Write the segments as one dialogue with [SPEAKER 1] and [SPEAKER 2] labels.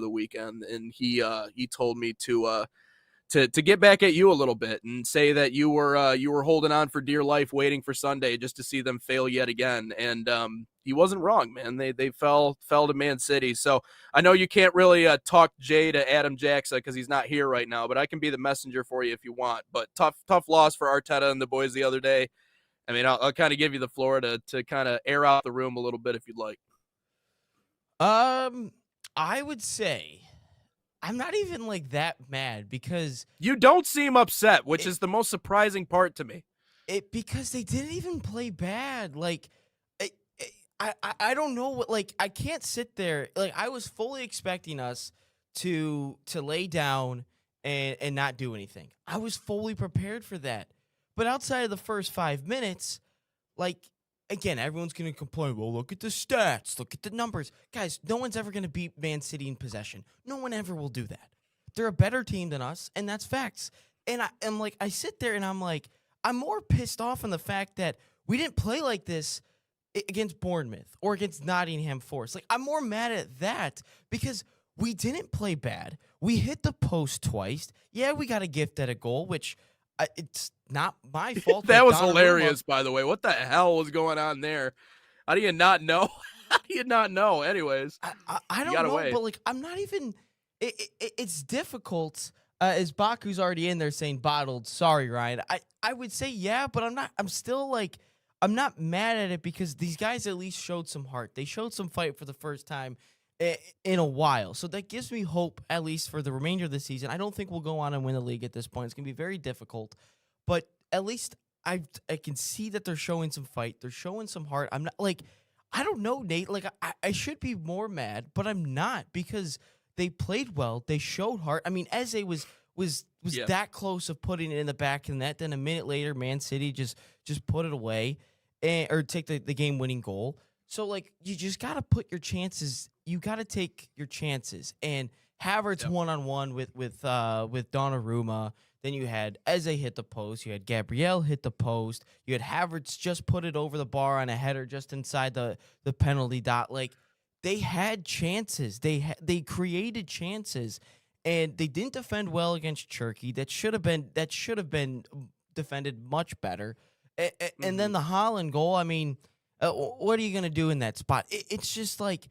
[SPEAKER 1] the weekend, and he told me to get back at you a little bit and say that you were holding on for dear life, waiting for Sunday just to see them fail yet again. And he wasn't wrong, man. They fell to Man City. So I know you can't really talk Jay to Adam Jackson because he's not here right now, but I can be the messenger for you if you want. But tough loss for Arteta and the boys the other day. I mean, I'll kind of give you the floor to kind of air out the room a little bit if you'd like.
[SPEAKER 2] I would say I'm not even like that mad because
[SPEAKER 1] you don't seem upset, which is the most surprising part to me.
[SPEAKER 2] Because they didn't even play bad. Like, I don't know what, like, I can't sit there. Like, I was fully expecting us to lay down and not do anything. I was fully prepared for that. But outside of the first 5 minutes, like, again, everyone's going to complain, well, look at the stats, look at the numbers. Guys, no one's ever going to beat Man City in possession. No one ever will do that. They're a better team than us, and that's facts. And I'm like, I sit there and I'm like, I'm more pissed off on the fact that we didn't play like this against Bournemouth or against Nottingham Forest. Like, I'm more mad at that because we didn't play bad. We hit the post twice. Yeah, we got a gift at a goal, which it's not my fault.
[SPEAKER 1] That was hilarious, by the way. What the hell was going on there? How do you not know? How do you not know? Anyways,
[SPEAKER 2] I don't know, but like, I'm not even. It's difficult. As Baku's already in there saying bottled. Sorry, Ryan. I would say yeah, but I'm not. I'm still like, I'm not mad at it because these guys at least showed some heart. They showed some fight for the first time in a while. So that gives me hope, at least for the remainder of the season. I don't think we'll go on and win the league at this point. It's going to be very difficult. But at least I can see that they're showing some fight. They're showing some heart. I'm not like, I don't know, Nate. Like, I should be more mad, but I'm not because they played well. They showed heart. I mean, Eze was that close of putting it in the back of the net. Then a minute later, Man City just put it away or take the game-winning goal. So, like, you just got to put your chances. You got to take your chances. And Havertz one-on-one with Donnarumma. Then you had Eze hit the post. You had Gabriel hit the post. You had Havertz just put it over the bar on a header just inside the penalty dot. Like, they had chances. They created chances, and they didn't defend well against Turkey. That should have been defended much better. And then the Haaland goal. I mean, what are you gonna do in that spot? It's just like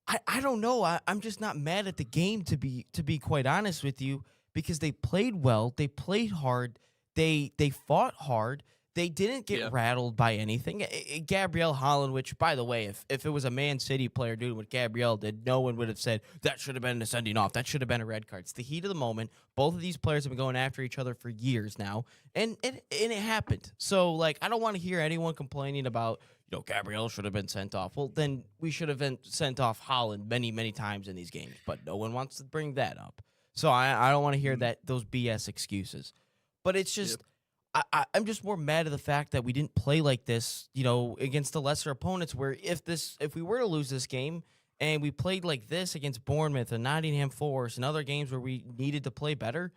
[SPEAKER 2] I don't know. I'm just not mad at the game to be quite honest with you because they played well. They played hard. They fought hard. They didn't get rattled by anything. Gabriel Haaland, which, by the way, if it was a Man City player doing what Gabriel did, no one would have said, that should have been a sending off. That should have been a red card. It's the heat of the moment. Both of these players have been going after each other for years now, and it happened. So, like, I don't want to hear anyone complaining about, Gabriel should have been sent off. Well, then we should have been sent off Haaland many, many times in these games, but no one wants to bring that up. So I don't want to hear those BS excuses. But it's just... I'm just more mad at the fact that we didn't play like this, against the lesser opponents. Where if we were to lose this game and we played like this against Bournemouth and Nottingham Forest and other games where we needed to play better,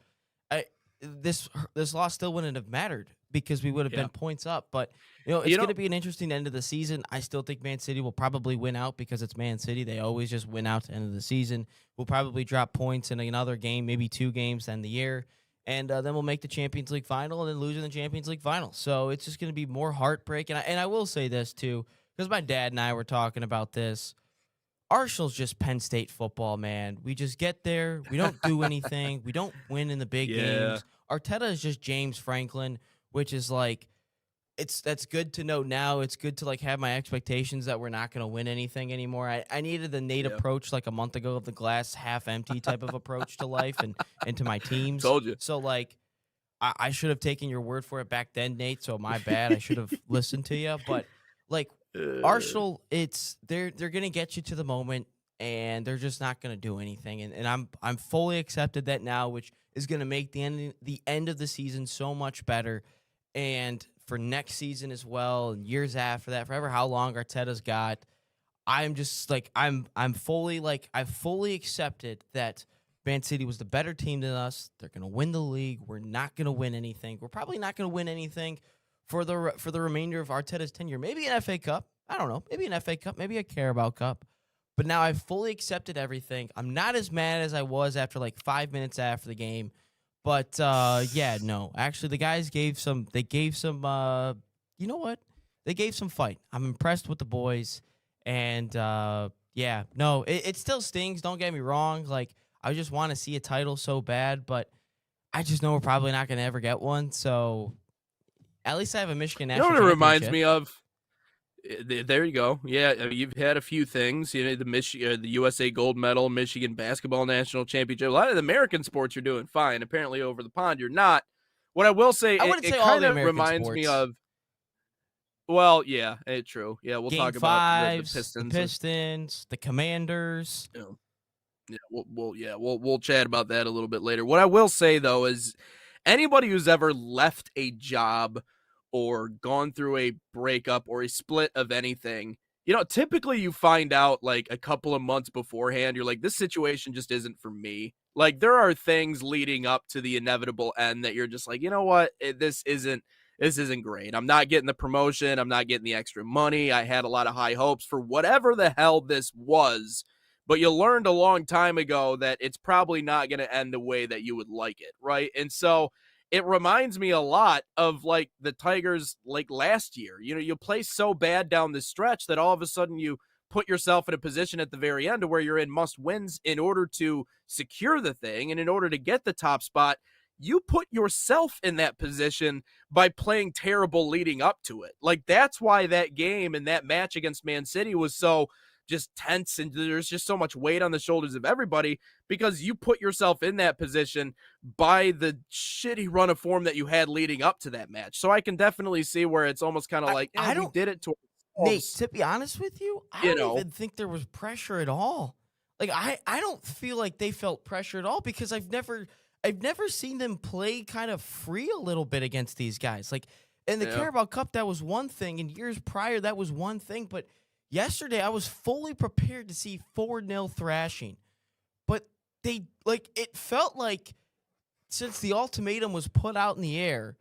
[SPEAKER 2] this loss still wouldn't have mattered because we would have been points up. But it's going to be an interesting end of the season. I still think Man City will probably win out because it's Man City. They always just win out at the end of the season. We'll probably drop points in another game, maybe 2 games to end the year. And then we'll make the Champions League final and then lose in the Champions League final. So it's just going to be more heartbreak. And I will say this, too, because my dad and I were talking about this. Arsenal's just Penn State football, man. We just get there. We don't do anything. We don't win in the big games. Arteta is just James Franklin, which is like, that's good to know now. It's good to like have my expectations that we're not going to win anything anymore. I needed the Nate approach like a month ago of the glass half empty type of approach to life and to my teams.
[SPEAKER 1] Told you.
[SPEAKER 2] So like I should have taken your word for it back then, Nate. So my bad. I should have listened to you. But like Arsenal, they're going to get you to the moment and they're just not going to do anything. And I'm fully accepted that now, which is going to make the end of the season so much better. And for next season as well, and years after that, forever how long Arteta's got, I'm just like I've fully accepted that Man City was the better team than us. They're gonna win the league. We're not gonna win anything. We're probably not gonna win anything for the remainder of Arteta's tenure. Maybe an FA Cup. I don't know. Maybe an FA Cup. Maybe a Carabao Cup. but now I've fully accepted everything. I'm not as mad as I was after like 5 minutes after the game. But yeah, no. Actually, the guys gave some you know what? They gave some fight. I'm impressed with the boys. And yeah, no, it still stings, don't get me wrong. Like I just want to see a title so bad, but I just know we're probably not going to ever get one. So at least I have a Michigan
[SPEAKER 1] You know
[SPEAKER 2] national
[SPEAKER 1] what it reminds
[SPEAKER 2] championship.
[SPEAKER 1] me of? There you go. Yeah, you've had a few things. You know, the USA gold medal, Michigan basketball national championship. A lot of the American sports you're doing fine. Apparently, over the pond, you're not. What I will say,
[SPEAKER 2] I
[SPEAKER 1] it,
[SPEAKER 2] wouldn't
[SPEAKER 1] it
[SPEAKER 2] say all
[SPEAKER 1] kind
[SPEAKER 2] the
[SPEAKER 1] of
[SPEAKER 2] American
[SPEAKER 1] reminds me
[SPEAKER 2] sports.
[SPEAKER 1] of. Well, yeah, true. Yeah, we'll
[SPEAKER 2] Game
[SPEAKER 1] talk about the
[SPEAKER 2] fives, the
[SPEAKER 1] Pistons.
[SPEAKER 2] Pistons, the Commanders.
[SPEAKER 1] You know, yeah, we'll chat about that a little bit later. What I will say though is anybody who's ever left a job or gone through a breakup or a split of anything, typically you find out like a couple of months beforehand, you're like, this situation just isn't for me. Like there are things leading up to the inevitable end that you're just like, you know what? This isn't great. I'm not getting the promotion. I'm not getting the extra money. I had a lot of high hopes for whatever the hell this was, but you learned a long time ago that it's probably not going to end the way that you would like it, right? And so it reminds me a lot of like the Tigers like last year. You play so bad down the stretch that all of a sudden you put yourself in a position at the very end to where you're in must wins in order to secure the thing and in order to get the top spot. You put yourself in that position by playing terrible leading up to it. Like that's why that game and that match against Man City was so just tense and there's just so much weight on the shoulders of everybody because you put yourself in that position by the shitty run of form that you had leading up to that match. So I can definitely see where it's almost kind of like,
[SPEAKER 2] I
[SPEAKER 1] we
[SPEAKER 2] don't,
[SPEAKER 1] did it to
[SPEAKER 2] Nate,
[SPEAKER 1] ourselves,
[SPEAKER 2] to be honest with you, I
[SPEAKER 1] you
[SPEAKER 2] don't
[SPEAKER 1] know.
[SPEAKER 2] even think there was pressure at all. Like I don't feel like they felt pressure at all because I've never seen them play kind of free a little bit against these guys. Like in the
[SPEAKER 1] Yeah.
[SPEAKER 2] Carabao Cup, that was one thing, and years prior, that was one thing. But yesterday, I was fully prepared to see 4-0 thrashing. But it felt like since the ultimatum was put out in the air,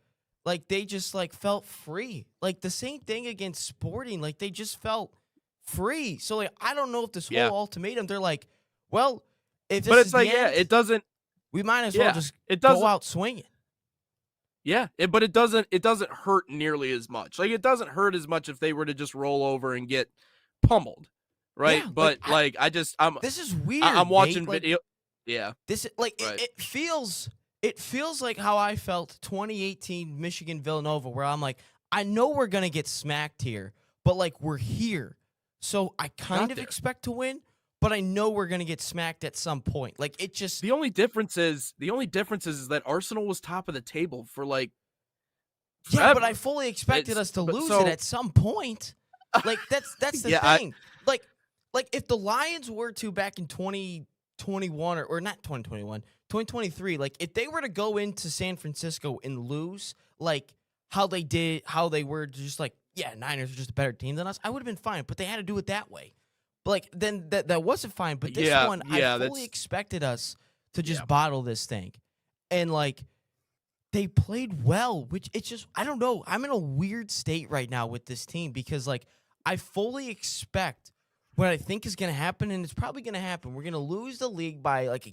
[SPEAKER 2] like they just like felt free. Like the same thing against Sporting, like they just felt free. So like I don't know if this whole
[SPEAKER 1] Yeah.
[SPEAKER 2] ultimatum, they're like, well, if
[SPEAKER 1] But
[SPEAKER 2] this
[SPEAKER 1] it's
[SPEAKER 2] is
[SPEAKER 1] like,
[SPEAKER 2] the end,
[SPEAKER 1] it doesn't,
[SPEAKER 2] we might as well
[SPEAKER 1] yeah,
[SPEAKER 2] just
[SPEAKER 1] it
[SPEAKER 2] go
[SPEAKER 1] doesn't.
[SPEAKER 2] out swinging.
[SPEAKER 1] Yeah, but it doesn't hurt nearly as much. Like it doesn't hurt as much if they were to just roll over and get pummeled, right?
[SPEAKER 2] Yeah,
[SPEAKER 1] But like
[SPEAKER 2] this is
[SPEAKER 1] I'm
[SPEAKER 2] weird,
[SPEAKER 1] watching
[SPEAKER 2] Nate. Like
[SPEAKER 1] video. Yeah,
[SPEAKER 2] this like
[SPEAKER 1] right.
[SPEAKER 2] it feels like how I felt 2018 Michigan Villanova, where I'm like, I know we're gonna get smacked here, but like we're here. So I kind
[SPEAKER 1] Got
[SPEAKER 2] of
[SPEAKER 1] there.
[SPEAKER 2] expect to win, but I know we're gonna get smacked at some point. Like it just
[SPEAKER 1] The only difference is that Arsenal was top of the table for like
[SPEAKER 2] yeah, but I
[SPEAKER 1] forever.
[SPEAKER 2] fully expected us to
[SPEAKER 1] But
[SPEAKER 2] lose it
[SPEAKER 1] so
[SPEAKER 2] at some point. Like that's the
[SPEAKER 1] yeah,
[SPEAKER 2] thing. Like if the Lions were to back in 2021 or not 2021, 2023, like if they were to go into San Francisco and lose, like how they were just like, yeah, Niners are just a better team than us, I would have been fine, but they had to do it that way. But like then that wasn't fine, but this
[SPEAKER 1] yeah,
[SPEAKER 2] one I
[SPEAKER 1] yeah.
[SPEAKER 2] fully
[SPEAKER 1] That's
[SPEAKER 2] expected us to
[SPEAKER 1] yeah.
[SPEAKER 2] just bottle this thing. And like they played well, which it's just I don't know. I'm in a weird state right now with this team because like I fully expect what I think is going to happen, and it's probably going to happen. We're going to lose the league by like a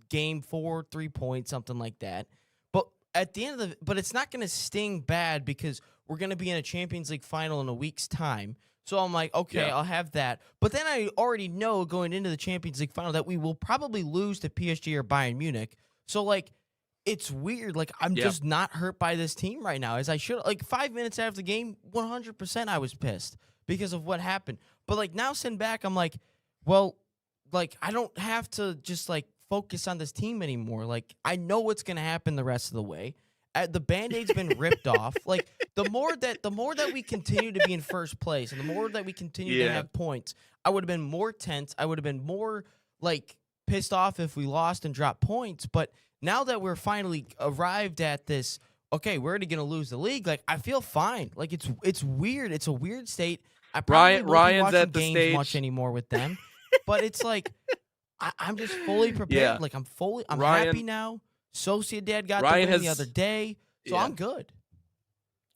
[SPEAKER 2] game 4, 3 points, something like that. But at the end of but it's not going to sting bad because we're going to be in a Champions League final in a week's time. So I'm like, okay,
[SPEAKER 1] Yeah.
[SPEAKER 2] I'll have that. But then I already know going into the Champions League final that we will probably lose to PSG or Bayern Munich. So like it's weird. Like I'm
[SPEAKER 1] Yeah.
[SPEAKER 2] just not hurt by this team right now as I should. Like 5 minutes after the game, 100% I was pissed because of what happened. But like now sitting back, I'm like, well, like I don't have to just like focus on this team anymore. Like I know what's gonna happen the rest of the way. The Band-Aid's been ripped off. Like the more that we continue to be in first place and the more that we continue to
[SPEAKER 1] Yeah.
[SPEAKER 2] have points, I would have been more tense. I would have been more like pissed off if we lost and dropped points. But now that we're finally arrived at this, okay, we're already gonna lose the league. Like I feel fine. Like it's weird. It's a weird state. I probably won't be
[SPEAKER 1] Ryan's
[SPEAKER 2] watching
[SPEAKER 1] at the
[SPEAKER 2] games much
[SPEAKER 1] stage.
[SPEAKER 2] anymore with them. But it's like I'm just fully prepared.
[SPEAKER 1] Yeah.
[SPEAKER 2] Like I'm happy
[SPEAKER 1] Ryan
[SPEAKER 2] now. Sociedad got the
[SPEAKER 1] Ryan
[SPEAKER 2] win the
[SPEAKER 1] has
[SPEAKER 2] other day, so
[SPEAKER 1] yeah.
[SPEAKER 2] I'm good.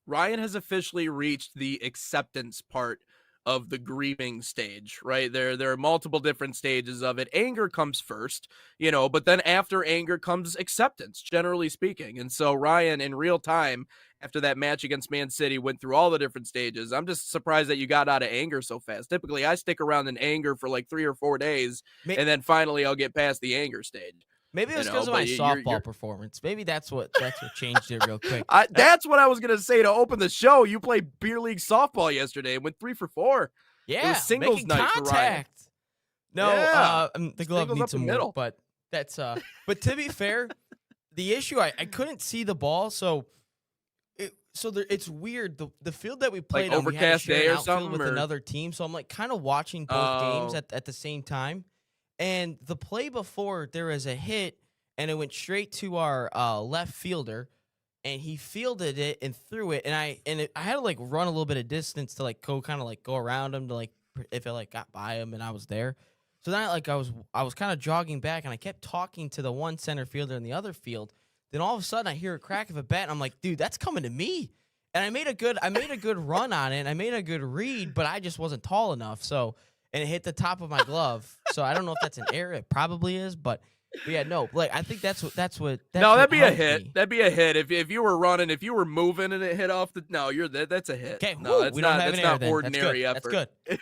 [SPEAKER 1] Ryan has officially reached the acceptance part of the grieving stage, right? There are multiple different stages of it. Anger comes first, but then after anger comes acceptance, generally speaking. And so Ryan, in real time, after that match against Man City, went through all the different stages. I'm just surprised that you got out of anger so fast. Typically, I stick around in anger for like 3 or 4 days,
[SPEAKER 2] May-
[SPEAKER 1] and then finally I'll get past the anger stage.
[SPEAKER 2] Maybe it was because of my
[SPEAKER 1] But you're
[SPEAKER 2] softball performance. Maybe that's what changed it real quick.
[SPEAKER 1] that's what I was gonna say to open the show. You played beer league softball yesterday and went 3 for 4. It was
[SPEAKER 2] Yeah,
[SPEAKER 1] singles
[SPEAKER 2] making
[SPEAKER 1] night for Ryan.
[SPEAKER 2] contact. No,
[SPEAKER 1] Yeah,
[SPEAKER 2] the glove
[SPEAKER 1] singles
[SPEAKER 2] needs
[SPEAKER 1] up the
[SPEAKER 2] some work,
[SPEAKER 1] middle.
[SPEAKER 2] but that's But to be fair, the issue I couldn't see the ball, so it's weird. The field that we
[SPEAKER 1] Like
[SPEAKER 2] played on, we had to
[SPEAKER 1] overcast
[SPEAKER 2] share
[SPEAKER 1] day
[SPEAKER 2] an
[SPEAKER 1] or
[SPEAKER 2] outfield
[SPEAKER 1] something,
[SPEAKER 2] with
[SPEAKER 1] or
[SPEAKER 2] another team, so I'm like kind of watching both games
[SPEAKER 1] oh,
[SPEAKER 2] at the same time. And the play before, there was a hit, and it went straight to our left fielder, and he fielded it and threw it, and I had to like run a little bit of distance to like go around him to like if it like got by him and I was there. So then I was kind of jogging back, and I kept talking to the one center fielder in the other field. Then all of a sudden I hear a crack of a bat, and I'm like, dude, that's coming to me. And I made a good run on it, and I made a good read, but I just wasn't tall enough. So and it hit the top of my glove. So I don't know if that's an error. It probably is, but yeah, no. Like I think
[SPEAKER 1] no, that'd be a
[SPEAKER 2] helped
[SPEAKER 1] hit.
[SPEAKER 2] me.
[SPEAKER 1] That'd be a hit if you were running, if you were moving and it hit off the. No, that's a hit.
[SPEAKER 2] Okay,
[SPEAKER 1] No,
[SPEAKER 2] we don't have
[SPEAKER 1] that's
[SPEAKER 2] an error
[SPEAKER 1] not
[SPEAKER 2] then.
[SPEAKER 1] ordinary
[SPEAKER 2] That's
[SPEAKER 1] effort.
[SPEAKER 2] good.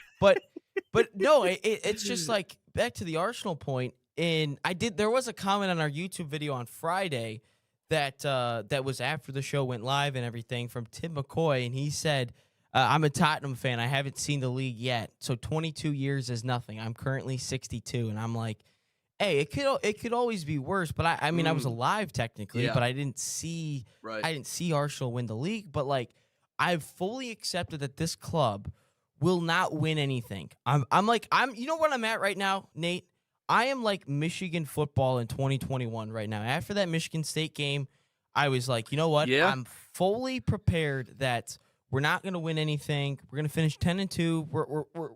[SPEAKER 2] But no, it's just like back to the Arsenal point. And there was a comment on our YouTube video on Friday that was after the show went live and everything from Tim McCoy, and he said, "I'm a Tottenham fan. I haven't seen the league yet, so 22 years is nothing. I'm currently 62," and I'm like, "Hey, it could always be worse." But I mean, I was alive technically,
[SPEAKER 1] Yeah.
[SPEAKER 2] but I didn't see
[SPEAKER 1] Right.
[SPEAKER 2] Arsenal win the league. But like, I've fully accepted that this club will not win anything. You know what I'm at right now, Nate? I am like Michigan football in 2021 right now. After that Michigan State game, I was like, you know what?
[SPEAKER 1] Yeah.
[SPEAKER 2] I'm fully prepared that we're not going to win anything. We're going to finish 10-2.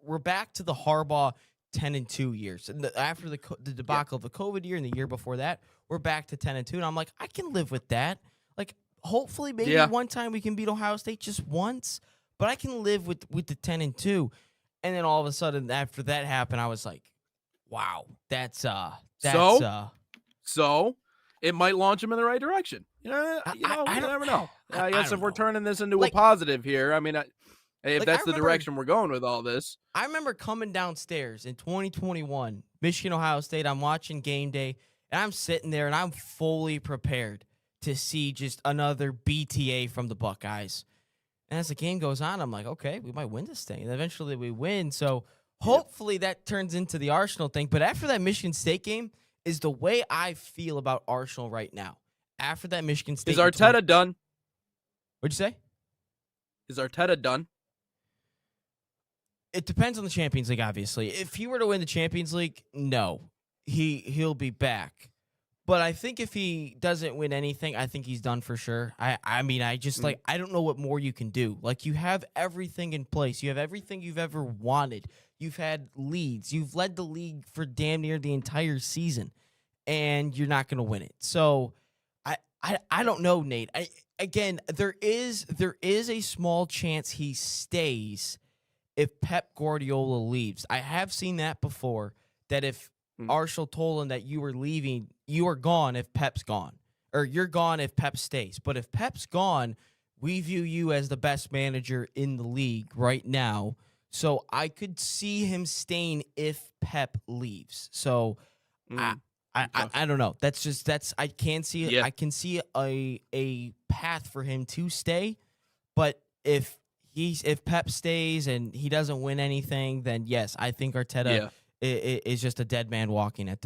[SPEAKER 2] We're back to the Harbaugh 10-2 years. And after the debacle of the COVID year and the year before that, we're back to 10-2. And I'm like, I can live with that. Like, hopefully, maybe one time we can beat Ohio State just once. But I can live with the 10-2. And then all of a sudden, after that happened, I was like, wow,
[SPEAKER 1] So it might launch him in the right direction. You never know. I guess if we're turning this into a positive here, I mean, if that's the direction we're going with all this.
[SPEAKER 2] I remember coming downstairs in 2021, Michigan, Ohio State. I'm watching game day, and I'm sitting there, and I'm fully prepared to see just another BTA from the Buckeyes. And as the game goes on, I'm like, okay, we might win this thing. And eventually we win. So hopefully that turns into the Arsenal thing. But after that Michigan State game is the way I feel about Arsenal right now. After that Michigan State
[SPEAKER 1] Is Arteta done?
[SPEAKER 2] What'd you say?
[SPEAKER 1] Is Arteta done?
[SPEAKER 2] It depends on the Champions League, obviously. If he were to win the Champions League, no. He'll be back. But I think if he doesn't win anything, I think he's done for sure. I mean, I just like, I don't know what more you can do. Like, you have everything in place. You have everything you've ever wanted. You've had leads. You've led the league for damn near the entire season, and you're not going to win it. So I don't know, Nate. Again, there is a small chance he stays if Pep Guardiola leaves. I have seen that before, that if Arsenal told him that you were leaving, you are gone if Pep's gone, or you're gone if Pep stays. But if Pep's gone, we view you as the best manager in the league right now. So I could see him staying if Pep leaves. So I don't know. I can see
[SPEAKER 1] Yeah.
[SPEAKER 2] I can see a path for him to stay. But if Pep stays and he doesn't win anything, then yes, I think Arteta is just a dead man walking at